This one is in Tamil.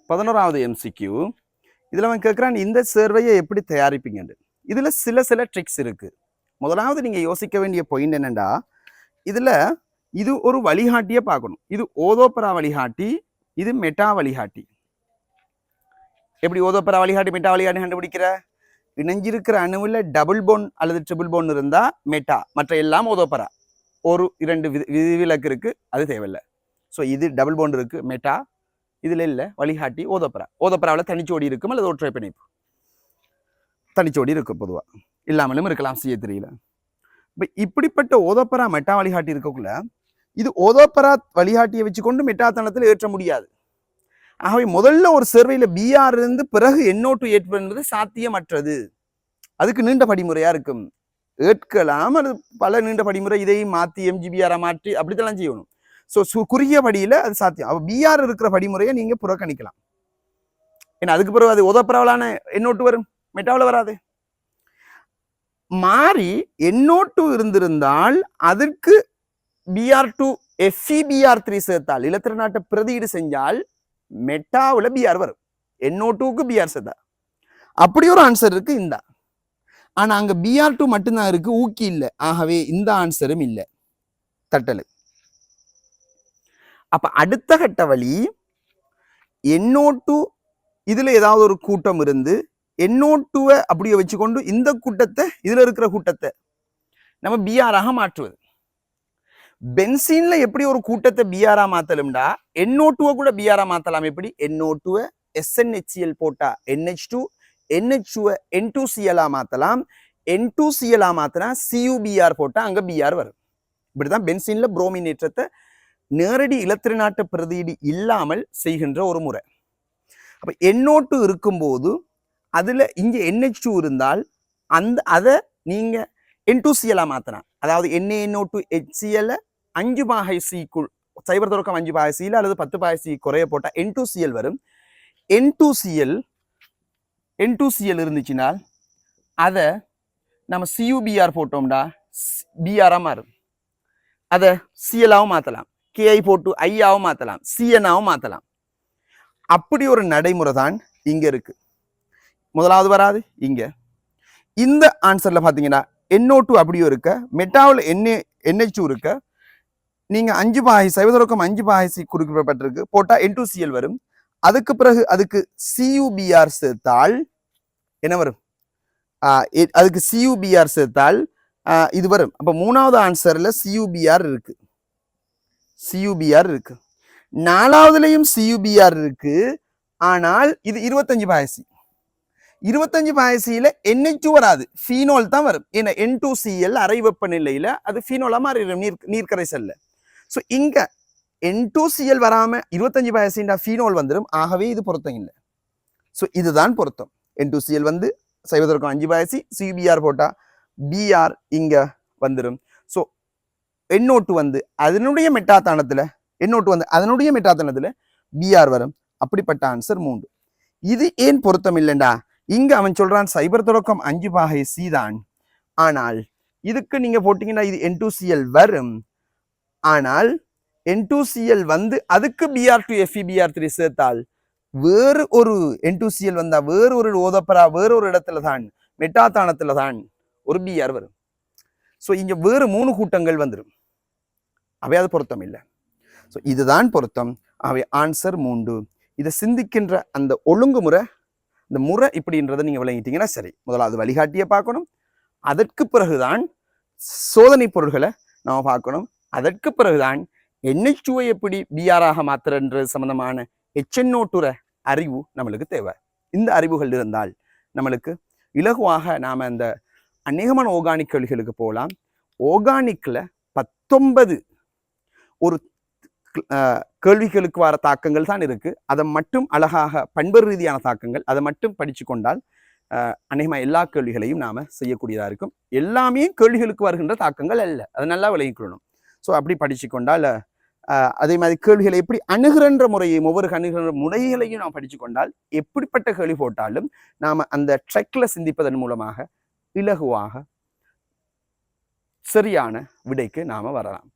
11வது MCQ. இதில் அவன் கேட்குறான் இந்த சர்வையை எப்படி தயாரிப்பீங்கன்னு. இதில் சில ட்ரிக்ஸ் இருக்கு. முதலாவது நீங்கள் யோசிக்க வேண்டிய பாயிண்ட் என்னென்னா, இதில் இது ஒரு வழிகாட்டியை பார்க்கணும். இது ஓதோப்பரா வழிகாட்டி, இது மெட்டா வழிகாட்டி. எப்படி ஓதோப்பரா வழிகாட்டி மெட்டா வழிகாட்டி கண்டுபிடிக்கிற? இணைஞ்சிருக்கிற அணுவில் டபுள் போன் அல்லது ட்ரிபிள் போன் இருந்தால் மெட்டா, மற்ற எல்லாம் ஓதோப்பரா. ஒரு 2 விதிவிலக்கு இருக்கு, அது தேவையில்லை. ஸோ இது டபுள் போன் இருக்கு மெட்டா, இதில் இல்லை வழிகாட்டி ஓதோப்பரா. ஓதோப்பராவில் தனிச்சோடி இருக்கும் அல்லது ஒற்றை பிணைப்பு. தனிச்சோடி இருக்கும், பொதுவாக இல்லாமலும் இருக்கலாம், செய்ய தெரியல. இப்போ இப்படிப்பட்ட ஓதோப்பரா மெட்டா வழிகாட்டி இருக்கக்குள்ள இது ஓதோப்பரா வழிகாட்டியை வச்சுக்கொண்டு மெட்டாத்தனத்தில் ஏற்ற முடியாது. ஆகவே முதல்ல ஒரு சர்வையில் பிஆர் இருந்து பிறகு NO2 ஏற்பது என்பது சாத்தியமற்றது. அதுக்கு நீண்ட படிமுறையா இருக்கும். ஏற்கலாம், அது பல நீண்ட படிமுறை, இதையும் மாற்றி MGBR மாற்றி அப்படித்தான் செய்யணும். ஸோ குறுகிய படியில் அது சாத்தியம். அப்போ பிஆர் இருக்கிற படிமுறையை நீங்கள் புறக்கணிக்கலாம். ஏன்னா அதுக்கு பிறகு அது ஓதோப்பராவலான NO2 வரும், மெட்டாவில் வராது. மாறி NO2 இருந்திருந்தால் அதற்கு BR2 FeBr3 சேர்த்தால், இலத்திர நாட்டை பிரதியீடு செஞ்சால் மெட்டாவில் பிஆர் வரும். NO2க்கு பிஆர் சேர்த்தா அப்படி ஒரு ஆன்சர் இருக்கு இந்த. ஆனா அங்க BR2 மட்டும்தான் இருக்கு, ஊக்கி இல்லை. ஆகவே இந்த ஆன்சரும் இல்லை, தட்டலு. அப்ப அடுத்த கட்ட வழி NO2 இதுல ஏதாவது ஒரு கூட்டம் இருந்து NO2 அப்படியே வச்சுக்கொண்டு இந்த கூட்டத்தை, இதுல இருக்கிற கூட்டத்தை நம்ம பிஆராக மாற்றுவது. பென்சீன்ல எப்படி ஒரு கூட்டத்தை பிஆரா மாத்தலும்டா, NO2 கூட பிஆரா மாத்தலாம். எப்படி? NO2 SNHCl போட்டா NH2, NH2 N2Cl மாத்தலாம். N2Cl மாத்தினா CuBr போட்டா அங்க பிஆர் வரும். இப்படிதான் பென்சீன்ல புரோமின் ஏற்றத்தை நேரடி இலத்திர நாட்ட பிரதியீடு இல்லாமல் செய்கின்ற ஒரு முறை. அப்ப NO2 இருக்கும்போது அதுல இங்க NH2 இருந்தால் அதை நீங்க N2Cl மாத்தினா, அதாவது NaNO2HCl 5/C சைபர் தொடக்கம் 5/C அல்லது 10/C குறைய போட்டா N2Cl வரும். N2Cl இருந்துச்சுன்னா அதை நம்ம CuBr போட்டோம்டா பிஆரா மாறும். அதை Cl-ஆவும் மாத்தலாம், Ki போட்டு I-ஆவும் மாத்தலாம், CN-ஆவும் மாத்தலாம். அப்படி ஒரு நடைமுறை தான் இங்க இருக்கு. முதலாவது வராது இங்க. இந்த ஆன்சர்ல பாத்தீங்கன்னா NO2 அப்படியே இருக்க, மெட்டாவில் NH2 இருக்க, நீங்க 5/C சைபர் தொடக்கம் 5/C குறிப்பிடப்பட்டிருக்கு போட்டா N2Cl வரும். அதுக்கு பிறகு அதுக்கு CuBr சேர்த்தால் என்ன வரும்? அதுக்கு CuBr சேர்த்தால் இது வரும். அப்ப மூணாவது ஆன்சர்ல CuBr இருக்கு, CuBr இருக்கு. நாலாவதுலயும் CuBr இருக்கு. ஆனால் இது 25/C. 25/Cல NH2 வராது, ஃபீனோல் தான் வரும். ஏன்னா N2Cl அறை வெப்பநிலையில அது ஃபீனோலா மாறிடும், நீர்க்கரைசல்ல. ஸோ இங்க N2Cl வராம 25/C ஃபீனோல் வந்துடும். ஆகவே இது பொருத்தம் இல்லை. ஸோ இதுதான் பொருத்தம். N2Cl வந்து சைபர் தொடக்கம் 5/C, CuBr போட்டா Br இங்க வந்துடும். ஸோ NO2 வந்து அதனுடைய மெட்டாத்தானத்துல, NO2 வந்து அதனுடைய மெட்டாத்தானத்துல Br வரும். அப்படிப்பட்ட ஆன்சர் 3. இது ஏன் பொருத்தம் இல்லைண்டா, இங்க அவன் சொல்றான் சைபர் தொடக்கம் 5/C தான். ஆனால் இதுக்கு நீங்க போட்டீங்கன்னா இது N2Cl வரும். ஆனால் N2Cl வந்து அதுக்கு BR2 FeBr3 சேர்த்தால் வேறு ஒரு N2Cl வந்தா வேறு ஒரு ஓதப்பரா வேறு ஒரு இடத்துல தான், மெட்டாத்தானத்துல தான் ஒரு BR வரும். ஸோ இங்க வேறு 3 கூட்டங்கள் வந்துடும். அவை அது பொருத்தம் இல்லை. ஸோ இதுதான் பொருத்தம். அவை ஆன்சர் 3. இதை சிந்திக்கின்ற அந்த ஒழுங்குமுறை, இந்த முறை இப்படின்றத நீங்க விளங்கிட்டீங்கன்னா சரி. முதலாவது வழிகாட்டியை பார்க்கணும், அதற்கு பிறகுதான் சோதனை பொருள்களை நாம பார்க்கணும், அதற்கு பிறகுதான் NH2 எப்படி பிஆராக மாத்துறன்றது சம்பந்தமான HNO2 அறிவு நம்மளுக்கு தேவை. இந்த அறிவுகள் இருந்தால் நம்மளுக்கு இலகுவாக நாம இந்த அநேகமான ஆர்கானிக் கேள்விகளுக்கு போகலாம். ஆர்கானிக்ல 19 ஒரு கேள்விகளுக்கு வர தாக்கங்கள் தான் இருக்கு. அதை மட்டும் அழகாக பண்பு ரீதியான தாக்கங்கள், அதை மட்டும் படிச்சு கொண்டால் அநேகமா எல்லா கேள்விகளையும் நாம செய்யக்கூடியதா இருக்கும். எல்லாமே கேள்விகளுக்கு வருகின்ற தாக்கங்கள் அல்ல, அதை நல்லா விளங்கிக்கொள்ளணும். ஸோ அப்படி படிச்சு கொண்டால், அதே மாதிரி கேள்விகளை எப்படி அணுகின்ற முறையையும் ஒவ்வொரு அணுகின்ற முறைகளையும் நாம் படிச்சு கொண்டால் எப்படிப்பட்ட கேள்வி போட்டாலும் நாம அந்த ட்ரெக்ல சிந்திப்பதன் மூலமாக இலகுவாக சரியான விடைக்கு நாம வரலாம்.